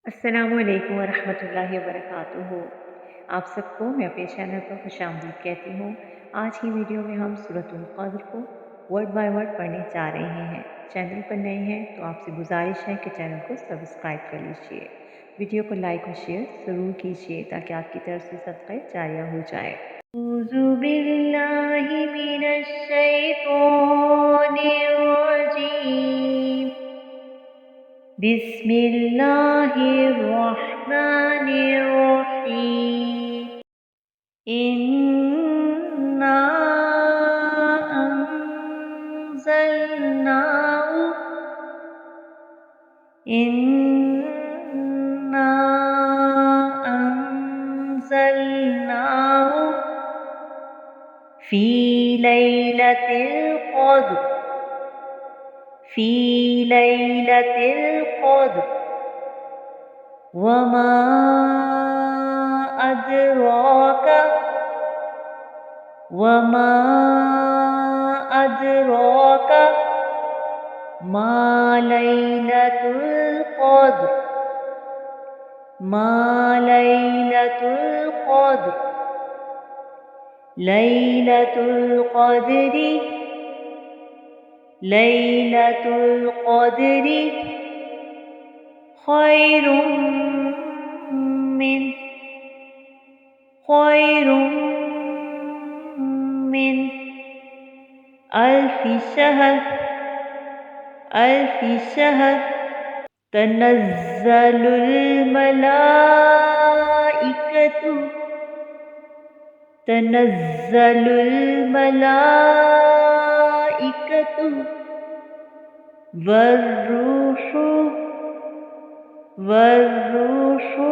अस्सलामुअलैकुम वरहमतुल्लाहि वबरकातुहू। आप सबको मैं अपने चैनल पर खुशामदीद कहती हूँ। आज की वीडियो में हम सूरतुल क़द्र को वर्ड बाय वर्ड पढ़ने जा रहे हैं। चैनल पर नए हैं तो आपसे गुजारिश है कि चैनल को सब्सक्राइब कर लीजिए। वीडियो को लाइक और शेयर ज़रूर कीजिए ताकि आपकी तरफ से सदक़े जारिया हो जाए। औज़ु बिल्लाहि मिनश शैतानिर रजीम। बिस्मिल्लाहिर्रहमानिर्रहीम। इन्ना अंज़लनाहु इन्ना अंज़लनाहु फ़ी लैलतिल क़द्र फ़ी लैलतिल क़द्र वमा अदराक वमा अदराक मा लैलतुल क़द्र मा लैलतुल क़द्र लैलतुल क़द्रि लैलतुल क़द्रि खैरुम मिन खैरुम मिन अल्फ़ि शहर अल्फ़ि शहर। तनज़्ज़लुल मलाइकतु तनज़्ज़लुल मलाइकतु वर्रूहु वर्रूहु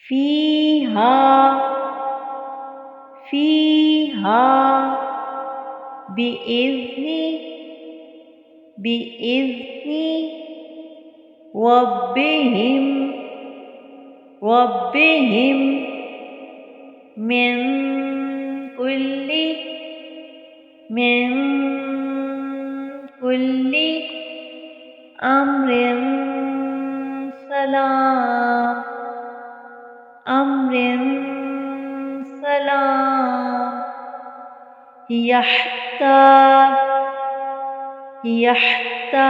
फ़ीहा फ़ीहा बिइज़्नि बिइज़्नि रब्बिहिम रब्बिहिम मिन कुल्लि मिन कुल्लि अम्रिन सलाम अम्रिन सलाम। यहता यहता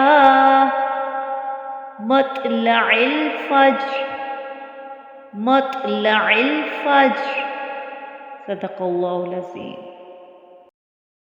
मत्लइल फ़ज्र मत्लइल फ़ज्र। सदक़ल्लाहुल अज़ीम।